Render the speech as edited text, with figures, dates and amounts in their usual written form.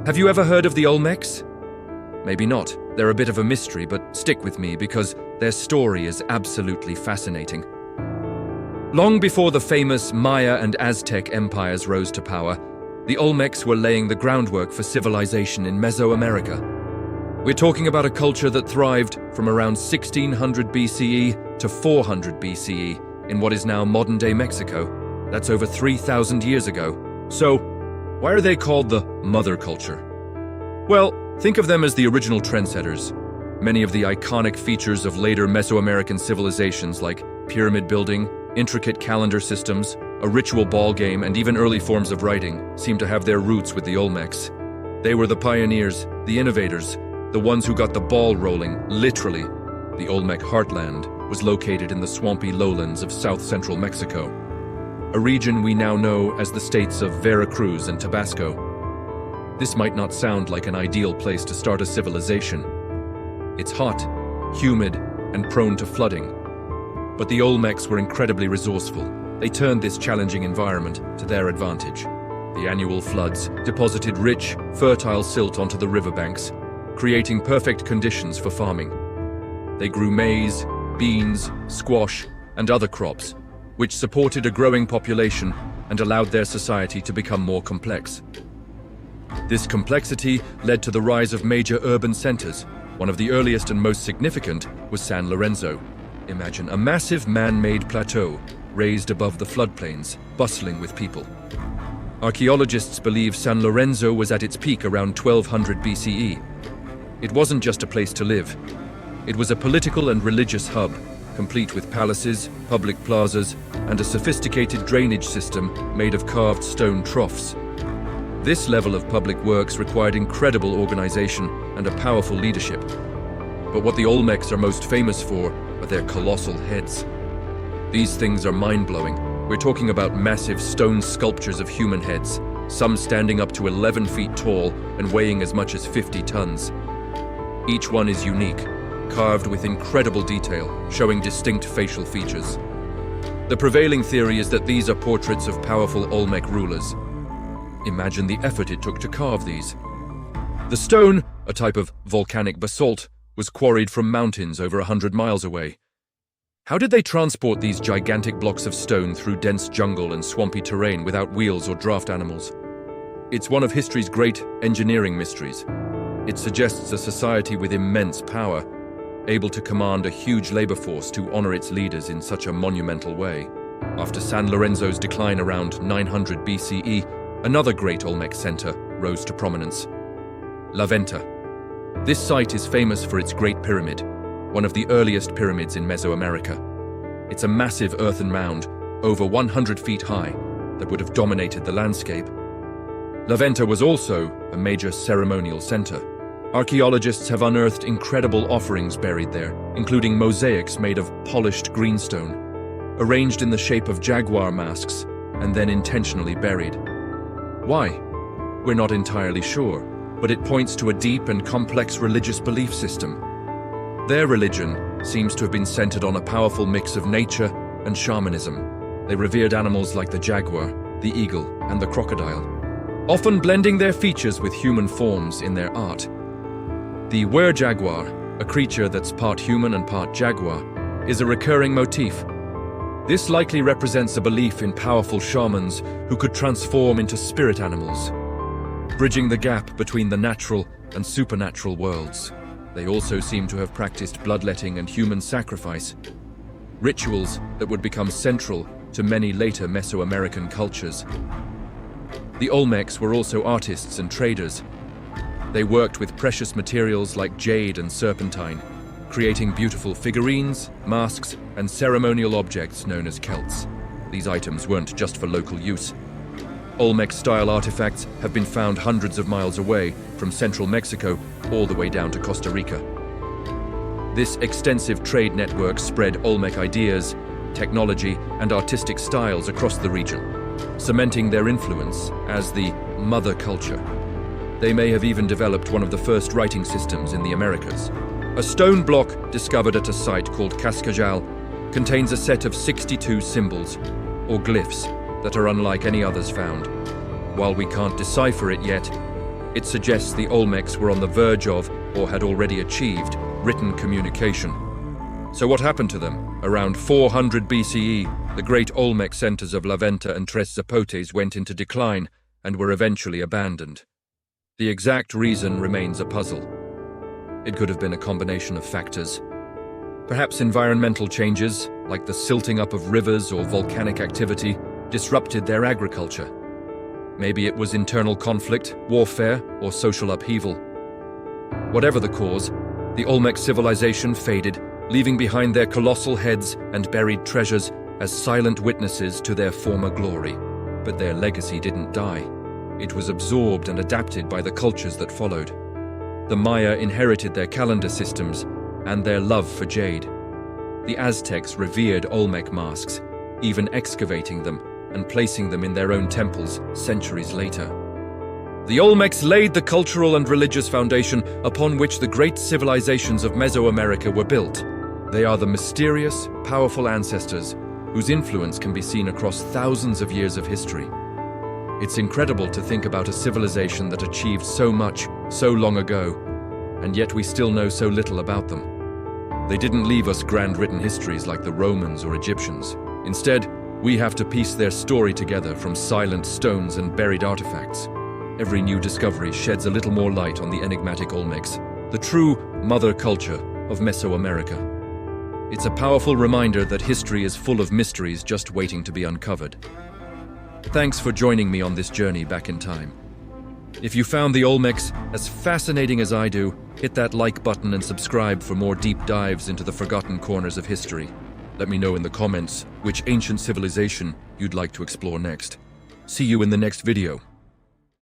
Have you ever heard of the Olmecs? Maybe not. They're a bit of a mystery, but stick with me because their story is absolutely fascinating. Long before the famous Maya and Aztec empires rose to power, the Olmecs were laying the groundwork for civilization in Mesoamerica. We're talking about a culture that thrived from around 1600 BCE to 400 BCE in what is now modern-day Mexico. That's over 3,000 years ago. So, why are they called the mother culture? Well, think of them as the original trendsetters. Many of the iconic features of later Mesoamerican civilizations like pyramid building, intricate calendar systems, a ritual ball game, and even early forms of writing seem to have their roots with the Olmecs. They were the pioneers, the innovators, the ones who got the ball rolling, literally. The Olmec heartland was located in the swampy lowlands of south-central Mexico, a region we now know as the states of Veracruz and Tabasco. This might not sound like an ideal place to start a civilization. It's hot, humid, and prone to flooding. But the Olmecs were incredibly resourceful. They turned this challenging environment to their advantage. The annual floods deposited rich, fertile silt onto the riverbanks, creating perfect conditions for farming. They grew maize, beans, squash, and other crops, which supported a growing population and allowed their society to become more complex. This complexity led to the rise of major urban centers. One of the earliest and most significant was San Lorenzo. Imagine a massive man-made plateau raised above the floodplains, bustling with people. Archaeologists believe San Lorenzo was at its peak around 1200 BCE. It wasn't just a place to live. It was a political and religious hub, complete with palaces, public plazas, and a sophisticated drainage system made of carved stone troughs. This level of public works required incredible organization and a powerful leadership. But what the Olmecs are most famous for are their colossal heads. These things are mind-blowing. We're talking about massive stone sculptures of human heads, some standing up to 11 feet tall and weighing as much as 50 tons. Each one is unique, carved with incredible detail, showing distinct facial features. The prevailing theory is that these are portraits of powerful Olmec rulers. Imagine the effort it took to carve these. The stone, a type of volcanic basalt, was quarried from mountains over 100 miles away. How did they transport these gigantic blocks of stone through dense jungle and swampy terrain without wheels or draft animals? It's one of history's great engineering mysteries. It suggests a society with immense power, able to command a huge labor force to honor its leaders in such a monumental way. After San Lorenzo's decline around 900 BCE, another great Olmec center rose to prominence: La Venta. This site is famous for its Great Pyramid, one of the earliest pyramids in Mesoamerica. It's a massive earthen mound, over 100 feet high, that would have dominated the landscape. La Venta was also a major ceremonial center. Archaeologists have unearthed incredible offerings buried there, including mosaics made of polished greenstone, arranged in the shape of jaguar masks, and then intentionally buried. Why? We're not entirely sure, but it points to a deep and complex religious belief system. Their religion seems to have been centered on a powerful mix of nature and shamanism. They revered animals like the jaguar, the eagle, and the crocodile, often blending their features with human forms in their art. The were-jaguar, a creature that's part human and part jaguar, is a recurring motif. This likely represents a belief in powerful shamans who could transform into spirit animals, bridging the gap between the natural and supernatural worlds. They also seem to have practiced bloodletting and human sacrifice, rituals that would become central to many later Mesoamerican cultures. The Olmecs were also artists and traders. They worked with precious materials like jade and serpentine, creating beautiful figurines, masks, and ceremonial objects known as celts. These items weren't just for local use. Olmec-style artifacts have been found hundreds of miles away, from central Mexico all the way down to Costa Rica. This extensive trade network spread Olmec ideas, technology, and artistic styles across the region, cementing their influence as the mother culture. They may have even developed one of the first writing systems in the Americas. A stone block discovered at a site called Cascajal contains a set of 62 symbols, or glyphs, that are unlike any others found. While we can't decipher it yet, it suggests the Olmecs were on the verge of, or had already achieved, written communication. So what happened to them? Around 400 BCE, the great Olmec centers of Venta and Tres Zapotes went into decline and were eventually abandoned. The exact reason remains a puzzle. It could have been a combination of factors. Perhaps environmental changes, like the silting up of rivers or volcanic activity, disrupted their agriculture. Maybe it was internal conflict, warfare, or social upheaval. Whatever the cause, the Olmec civilization faded, leaving behind their colossal heads and buried treasures as silent witnesses to their former glory. But their legacy didn't die. It was absorbed and adapted by the cultures that followed. The Maya inherited their calendar systems and their love for jade. The Aztecs revered Olmec masks, even excavating them and placing them in their own temples centuries later. The Olmecs laid the cultural and religious foundation upon which the great civilizations of Mesoamerica were built. They are the mysterious, powerful ancestors whose influence can be seen across thousands of years of history. It's incredible to think about a civilization that achieved so much so long ago, and yet we still know so little about them. They didn't leave us grand written histories like the Romans or Egyptians. Instead, we have to piece their story together from silent stones and buried artifacts. Every new discovery sheds a little more light on the enigmatic Olmecs, the true mother culture of Mesoamerica. It's a powerful reminder that history is full of mysteries just waiting to be uncovered. Thanks for joining me on this journey back in time. If you found the Olmecs as fascinating as I do, hit that like button and subscribe for more deep dives into the forgotten corners of history. Let me know in the comments which ancient civilization you'd like to explore next. See you in the next video.